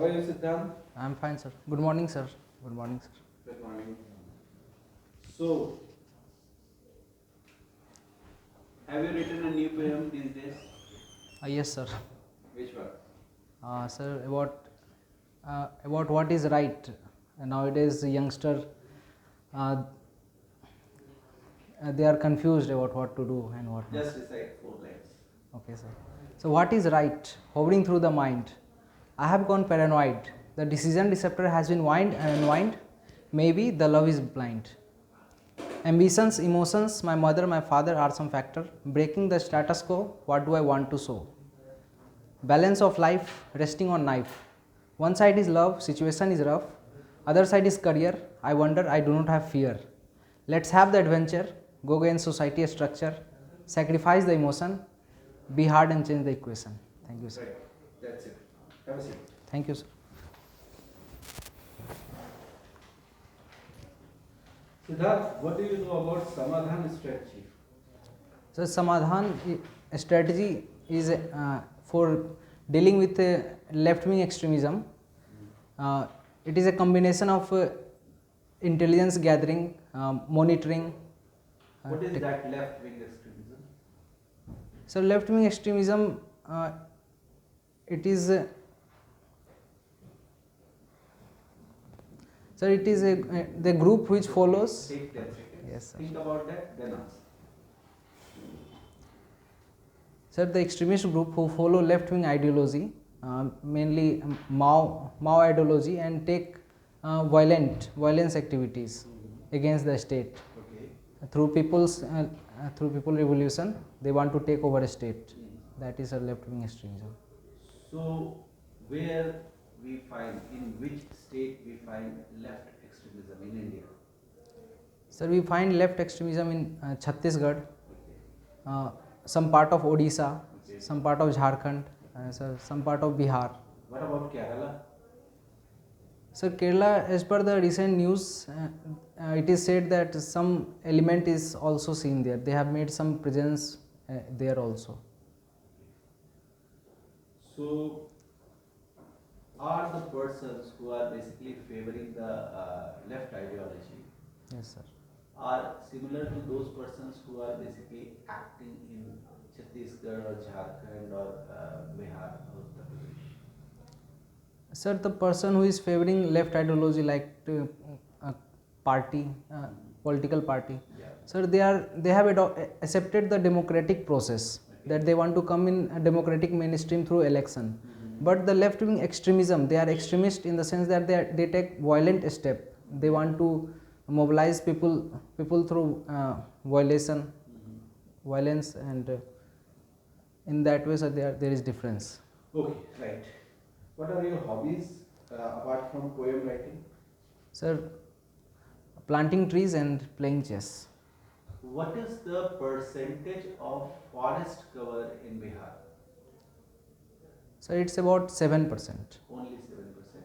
How are you, Siddhant? I'm fine, sir. Good morning, sir. Good morning, sir. Good morning. So, have you written a new poem these days? Yes, sir. Which one? Sir, about what is right. Nowadays, the youngster, uh, they are confused about what to do and what not. Just recite 4 lines. Okay, sir. So, what is right? Hovering through the mind. I have gone paranoid. The decision receptor has been wind and wind. Maybe the love is blind. Ambitions, emotions, my mother, my father are some factor. Breaking the status quo, what do I want to show? Balance of life, resting on knife. One side is love, situation is rough. Other side is career. I wonder, I do not have fear. Let's have the adventure, go against society structure, sacrifice the emotion, be hard and change the equation. Thank you, sir. Right. That's it. Have a seat. Thank you, sir. Siddharth, what do you know about Samadhan strategy? So, Samadhan strategy is for dealing with left wing extremism. It is a combination of intelligence gathering, monitoring. What is that left wing extremism? So, left wing extremism, it is so it is the group which follows. Take 10 seconds. Yes, sir. Think about that, then answer. Sir, the extremist group who follow left-wing ideology, mainly Mao ideology, and take violence activities against the state Okay. through people revolution. They want to take over a state. That is a left-wing extremism. So, where we find, in which state we find left extremism in India? Sir, we find left extremism in Chhattisgarh, Okay. some part of Odisha, Okay. some part of Jharkhand, sir, some part of Bihar. What about Kerala? So Kerala, as per the recent news, it is said that some element is also seen there. They have made some presence there also. So, are the persons who are basically favoring the left ideology Yes, sir. are similar to those persons who are basically acting in Chhattisgarh or Jharkhand or Bihar or Uttar Pradesh? Sir, the person who is favoring left ideology, like party, political party, Yeah. sir, they have accepted the democratic process, that they want to come in a democratic mainstream through election. But the left wing extremism, they are extremist in the sense that they take violent step. They want to mobilize people through violence, and in that way, sir, there is difference. Okay, right. What are your hobbies apart from poem writing? Sir, planting trees and playing chess. What is the percentage of forest cover in Bihar? Sir, it's about 7%. Only 7%.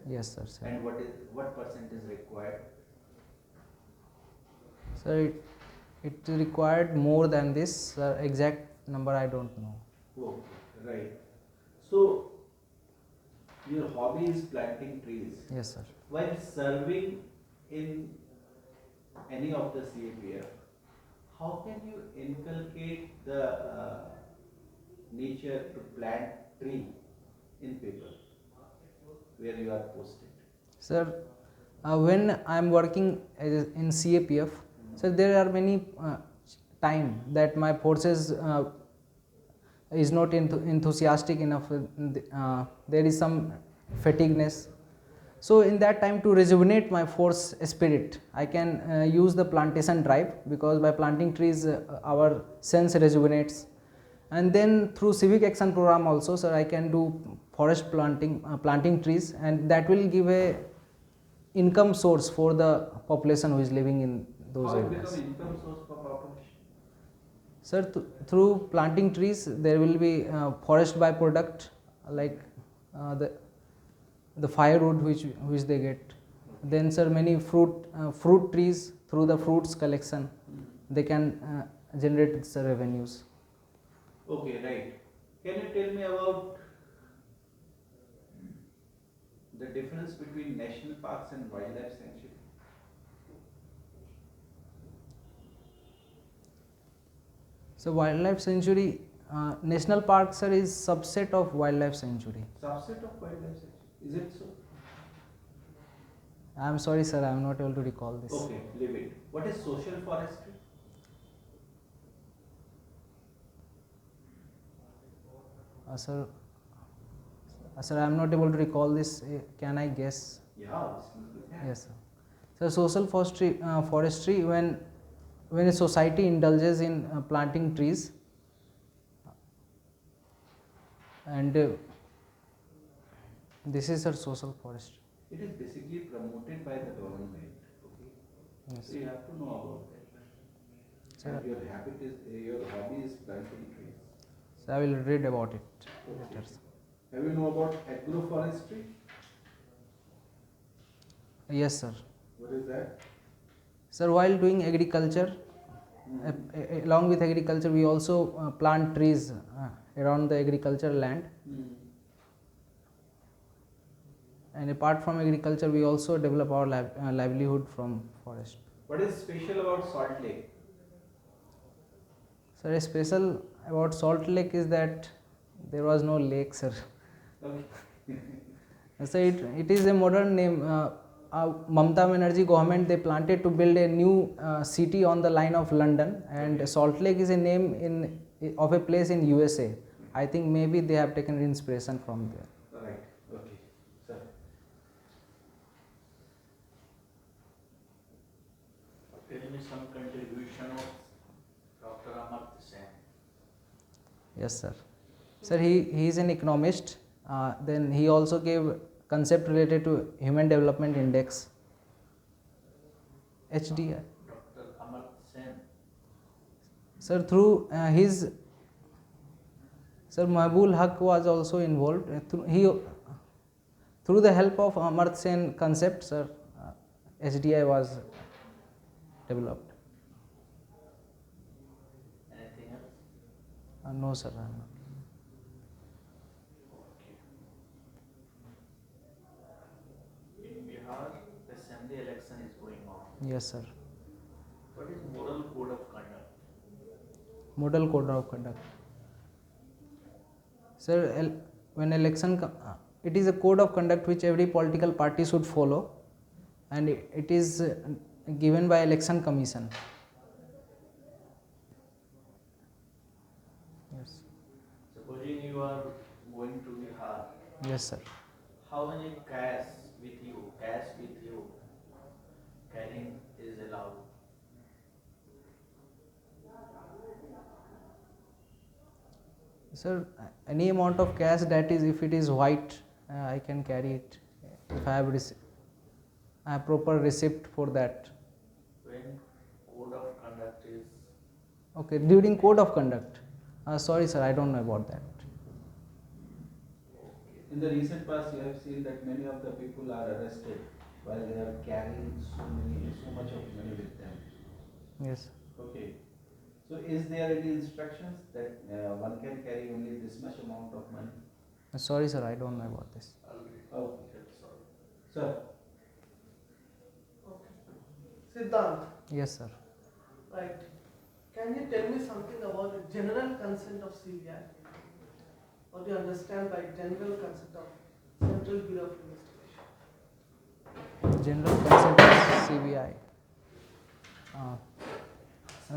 Yes, sir. 7. And what percent is required? Sir, it required more than this. Sir, exact number I don't know. Oh, right. So, your hobby is planting trees. Yes, sir. While serving in any of the CAPF, how can you inculcate the nature to plant tree in people where you are posted? Sir, when I am working in CAPF, sir, there are many time that my forces is not enthusiastic enough. There is some fatigueness. So in that time, to rejuvenate my force spirit, I can use the plantation drive, because by planting trees our sense rejuvenates. And then through civic action program also, sir, I can do forest planting trees, and that will give a income source for the population who is living in those How it areas. become income source for population? Sir, through planting trees, there will be forest byproduct, like the firewood which they get. Then, sir, many fruit trees, through the fruits collection, they can generate revenues. Okay, right. Can you tell me about the difference between national parks and wildlife sanctuary? So wildlife sanctuary, national park, sir, is subset of wildlife sanctuary. Subset of wildlife sanctuary. Is it so? I am sorry, sir, I am not able to recall this. Okay, leave it. What is social forestry? Sir, I am not able to recall this. Can I guess? Yeah, obviously you can. Yes, sir. So social forestry when a society indulges in planting trees and this is a social forestry. It is basically promoted by the government. Okay. Yes. So you have to know about that. Sir, And your hobby is planting trees. so I will read about it Okay. later, sir. Have you know about agroforestry? Yes, sir. What is that? Sir, while doing agriculture, along with agriculture, we also plant trees around the agricultural land. And apart from agriculture, we also develop our livelihood from forest. What is special about Salt Lake? Sir, a special about Salt Lake is that there was no lake, sir. Okay. So it is a modern name. Mamata Banerjee government, they planted to build a new city on the line of London, and Salt Lake is a name of a place in USA. I think maybe they have taken inspiration from there. Right. Okay. Sir. Tell me some contribution of Dr. Amartya Sen. Yes, sir. Sir, he is an economist. Then he also gave concept related to Human Development Index. HDI. Dr. Amartya Sen. Sir, through Sir, Mahbul Haq was also involved. Through the help of Amartya Sen concept, sir, HDI was developed. Anything else? No, sir. I'm not. Okay. In Bihar, the assembly election is going on. Yes, sir. What is moral code of conduct? Model code of conduct. Sir, when election, it is a code of conduct which every political party should follow, and it is given by election commission. Yes. Supposing you are going to Bihar, Yes, sir. how many cash with you carrying is allowed? Sir, any amount of cash, that is, if it is white, I can carry it. If I have proper receipt for that. When code of conduct is Okay, during code of conduct. Sorry, sir, I don't know about that. In the recent past, you have seen that many of the people are arrested while they are carrying so much of money with them. Yes. Okay. So is there any instructions that one can carry only this much amount of money? Sorry, sir, I don't know about this. Oh, that's all. sir. Okay. Siddhant, Yes, sir. right. Can you tell me something about the general consent of CBI? What do you understand by general consent of Central Bureau of Investigation? General consent of CBI.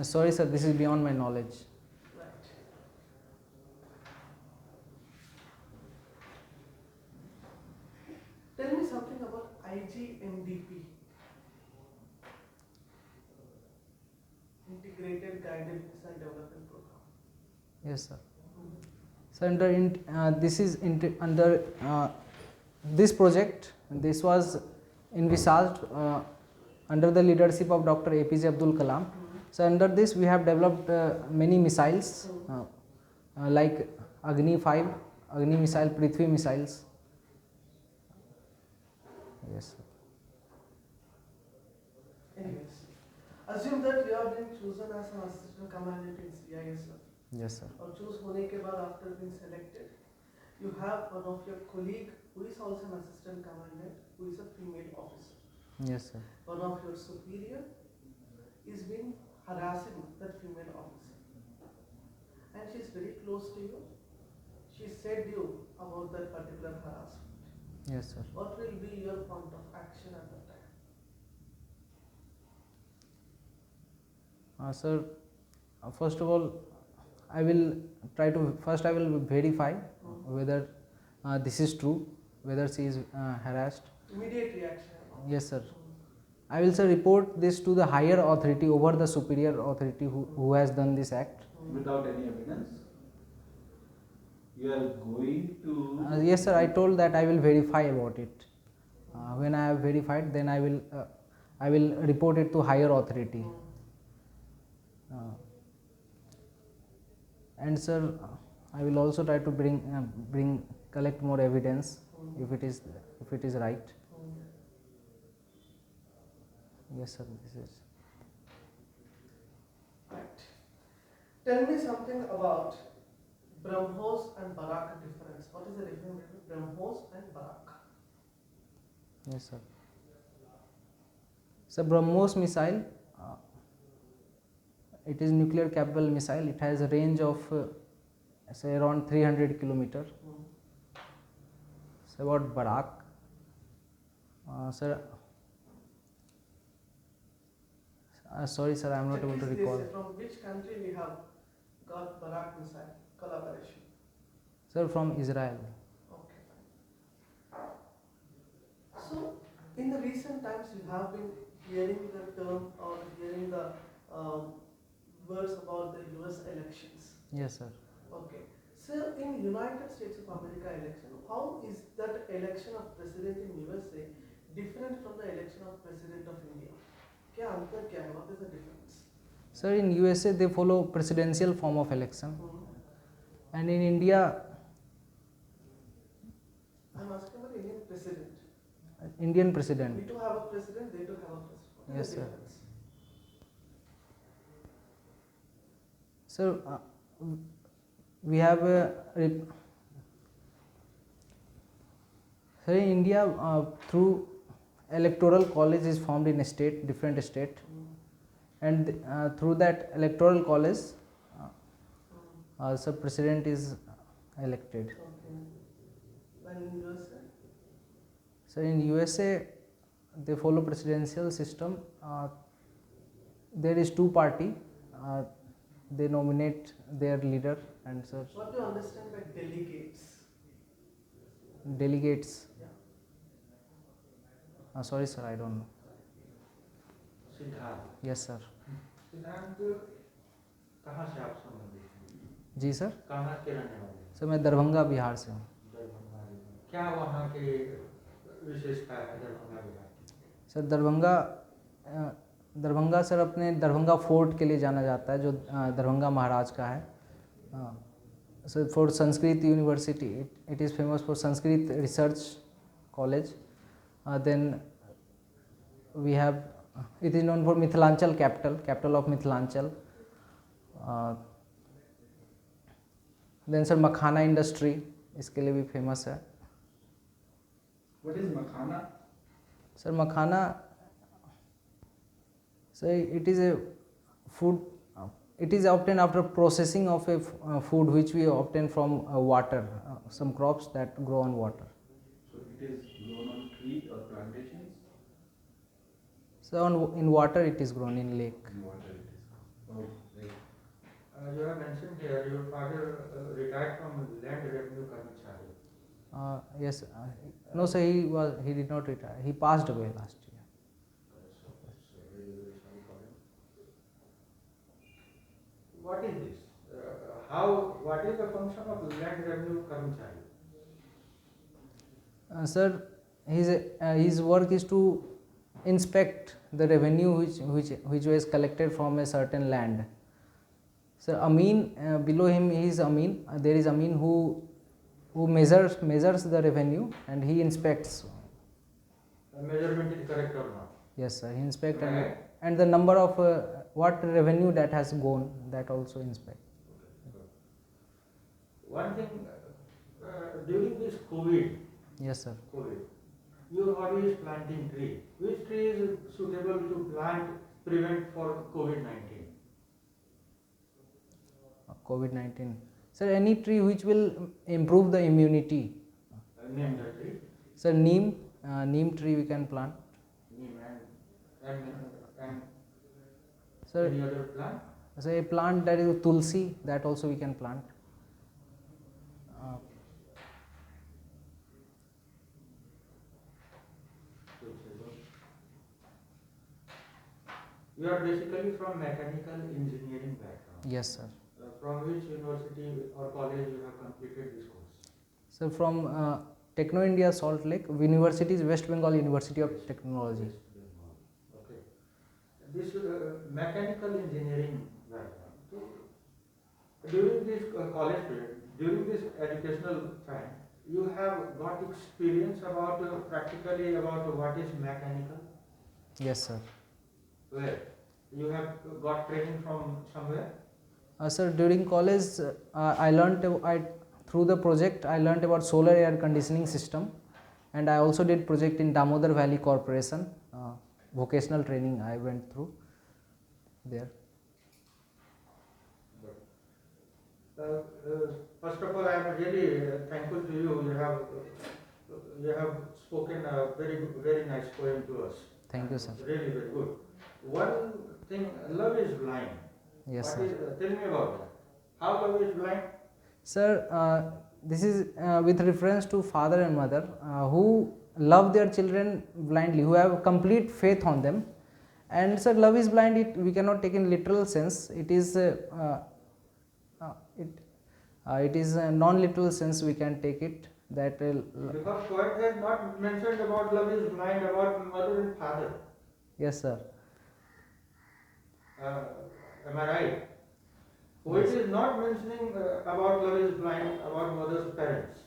Sorry, sir, this is beyond my knowledge. Right. Tell me something about IGNDP. Integrated Guidance and Development Program. Yes, sir. So this is under this project. This was envisaged under the leadership of Dr. APJ Abdul Kalam. So under this we have developed many missiles like Agni 5, Agni missile, Prithvi missiles. Yes, sir. Anyways, assume that you have been chosen as an assistant commandant in CISF. Yes, sir. और choose होने के बाद after being selected you have one of your colleague who is also an assistant commandant, who is a female officer. Yes, sir. One of your superior is been harassing that female officer, and she is very close to you. She said you about that particular harassment. Yes, sir. What will be your point of action at that time? Sir, first of all, I will try to first I will verify whether this is true, whether she is harassed. Immediate reaction. Yes, sir. I will, sir, report this to the higher authority over the superior authority who has done this act. Without any evidence? You are going to. Yes, sir. I told that I will verify about it. When I have verified, then I will report it to higher authority. And sir, I will also try to collect more evidence if it is right. Yes, sir. This is. Right. Tell me something about BrahMos and Barak difference. What is the difference between BrahMos and Barak? Yes, sir. So BrahMos missile, it is nuclear capable missile. It has a range of say around 300 kilometer. So about Barak, sir. Sorry, sir, I am not able to recall. From which country we have got Barak missile collaboration? Sir, from Israel. Okay. So, in the recent times, you have been hearing the term or hearing the words about the US elections. Yes, sir. Okay. So, in United States of America election, how is that election of president in USA different from the election of president of India? What is the difference? Sir, in USA they follow presidential form of election, and in India, I am asking about Indian president. Indian president. We do have a president, they do have a president. What Yes, is the sir. difference? Sir, we have sir, in India through electoral college is formed in a state, different state, and through that electoral college, sir, president is elected. Okay. And in USA? So in USA, they follow presidential system. There is two party. They nominate their leader, and sir, What do you understand by delegates? delegates. Yeah. Sorry, sir, I don't know. Siddharth, Yes, sir. Siddharth कहाँ से आप संबंधित हैं? जी sir, कहाँ के रहने वाले हैं? सर मैं दरभंगा बिहार से हूँ। दरभंगा में। क्या वहाँ के विशेषता है दरभंगा बिहार की? सर दरभंगा सर अपने दरभंगा फोर्ट के लिए जाना जाता है, जो दरभंगा महाराज का है। Sir for Sanskrit university, it is famous for Sanskrit research college. Then we have, it is known for Mithilanchal capital of Mithilanchal. Then sir makhana industry इसके लिए भी फेमस है। What is makhana? Sir makhana, sir it is a food, it is obtained after processing of a food which we obtain from water, some crops that grow on water. So it is grown on tree or plantations? So in water it is grown, in lake. In water it is. Oh, great. You have mentioned here your father retired from land revenue कर्मचारी. Yes, no sir, he did not retire. He passed away last year. What is this? What is the function of land revenue कर्मचारी? Sir, his work is to inspect the revenue which was collected from a certain land. Sir, Amin, below him he is Amin. There is Amin who measures the revenue and he inspects. The measurement is correct or not? Yes sir, he inspects Right. and the number of what revenue that has gone, that also inspect. One thing during this COVID, Yes, sir. your hobby is planting tree. Which tree is suitable to plant, prevent for COVID-19? COVID-19. Sir, any tree which will improve the immunity. Name the tree. Sir, neem tree we can plant. Neem and Sir, any other plant? so a plant that is tulsi, that also we can plant. You are basically from mechanical engineering background. Yes, sir. From which university or college you have completed this course? Sir, from Techno India Salt Lake, University is West Bengal University of Technology. Okay. This mechanical engineering background. So, during this college period, during this educational time, you have got experience about practically about what is mechanical. Yes, sir. Where you have got training from somewhere. Sir, during college, I learnt through the project I learnt about solar air conditioning system, and I also did project in Damodar Valley Corporation. Vocational training I went through there. First of all, I am really thankful to you. You have spoken a very nice poem to us. Thank you, sir. Really very good. One thing, love is blind. Yes, What sir. tell me about that. How love is blind? Sir, this is with reference to father and mother who love their children blindly, who have complete faith on them. And sir, love is blind, we cannot take in literal sense. It is it is a non-literal sense we can take it. That Because poet has not mentioned about love is blind about mother and father. yes, sir. Am I right? Poet is not mentioning about love is blind about mother's parents.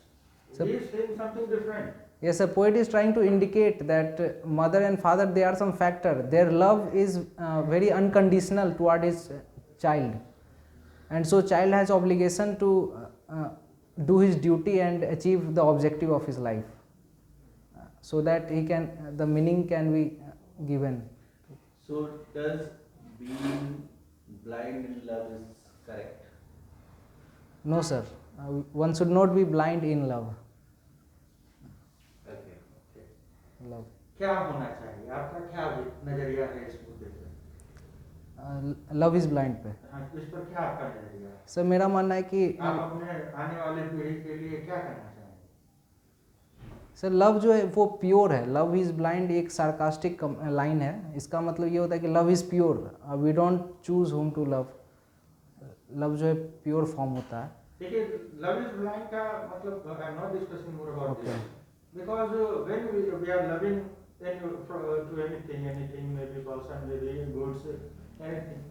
So- He is saying something different. Yes, a poet is trying to indicate that mother and father, they are some factor. Their love is very unconditional toward his child, and so child has obligation to do his duty and achieve the objective of his life, so that he can the meaning can be given. So does being blind in love is correct? No, sir. One should not be blind in love. Okay. Love. क्या होना चाहिए आपका क्या नजरिया है इस मुद्दे पे? लव इज ब्लाइंड पे हाँ, इस पर क्या आपका नजरिया है? सर, मेरा मानना है कि आप अपने आने वाले पीढ़ी के लिए क्या करना चाहेंगे? सर, लव जो है वो प्योर है. लव इज ब्लाइंड एक सार्कास्टिक लाइन है. इसका मतलब ये होता है कि love is pure. We don't choose whom to love. Love जो है प्योर फॉर्म होता है. देखिए, लव इज ब्लाइंड का मतलब I am not discussing more about Okay. This because when we are loving to anything may be person may be goods anything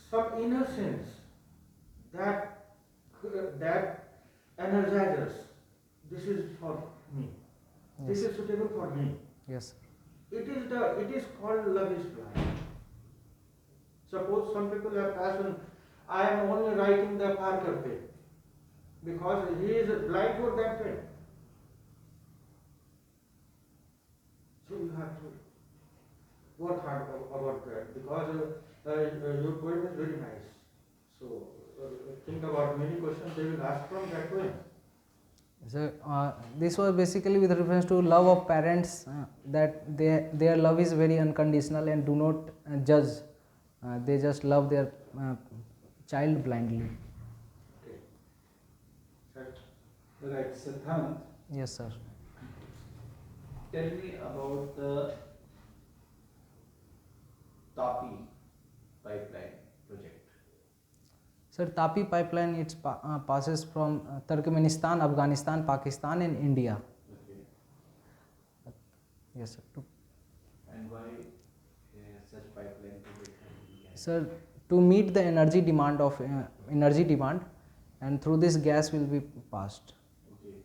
some innocence that energizes. This is for me. This Yes. is suitable for me. Yes. It is called love is blind. Suppose some people have passion. I am only writing the Parker pen because he is blind for that pen. So you have to work hard about that because your poem is very nice. So think about many questions they will ask from that poem. So this was basically with reference to love of parents, that their love is very unconditional and do not judge. They just love their child blindly. Okay. Right. Right, Siddhant, Yes, sir. tell me about the Tapi pipeline project. Sir, Tapi pipeline, it passes from Turkmenistan, Afghanistan, Pakistan and India. Okay. Yes, sir. And why such pipeline project has been carried? Sir, to meet the energy demand of and through this gas will be passed. Okay.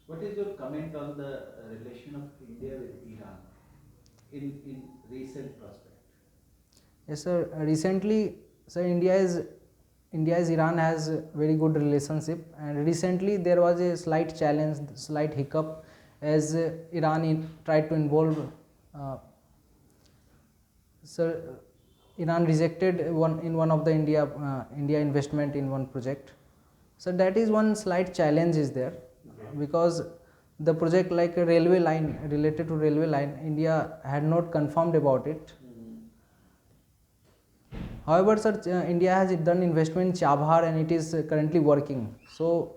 What is your comment on the relation of India with Iran in recent prospect? Yes, sir. Recently, sir, India is Iran has a very good relationship, and recently there was a slight challenge, slight hiccup, as Iran tried to involve. So Iran rejected one of the India investment in one project. So that is one slight challenge is there, because the project like a railway line, related to railway line, India had not confirmed about it. However, sir, India has done investment in Chabhar and it is currently working. So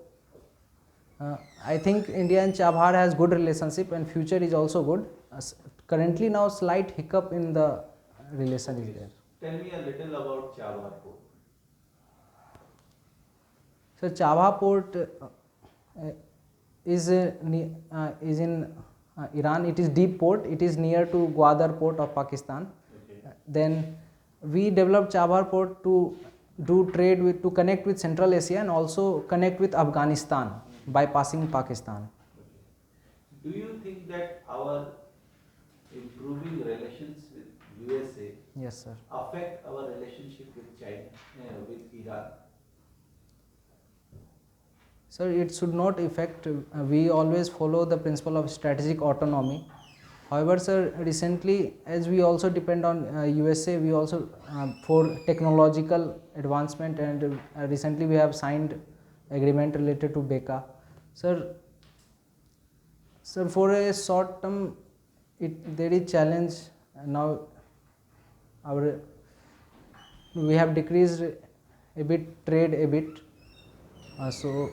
I think India and Chabhar has good relationship and future is also good. Currently now slight hiccup in the relation is there. Tell me a little about Chabhar Port. So Chabha port is in Iran. It is deep port. It is near to Gwadar port of Pakistan. Okay. Then we developed Chabhar port to do trade with, to connect with Central Asia and also connect with Afghanistan bypassing Pakistan. Do you think that our improving relations with USA Yes, sir. affect our relationship with China, with Iran? Sir, it should not affect. We always follow the principle of strategic autonomy. However, sir, recently, as we also depend on USA, we also for technological advancement, and recently we have signed agreement related to BECA. Sir, for a short term, there is challenge now. We have decreased a bit trade a bit. So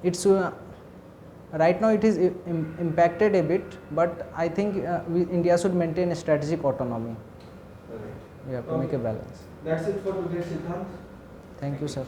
it's right now it is impacted a bit, but I think India should maintain a strategic autonomy. Correct. We have to make a balance. That's it for today's Siddhant. Thank you, sir.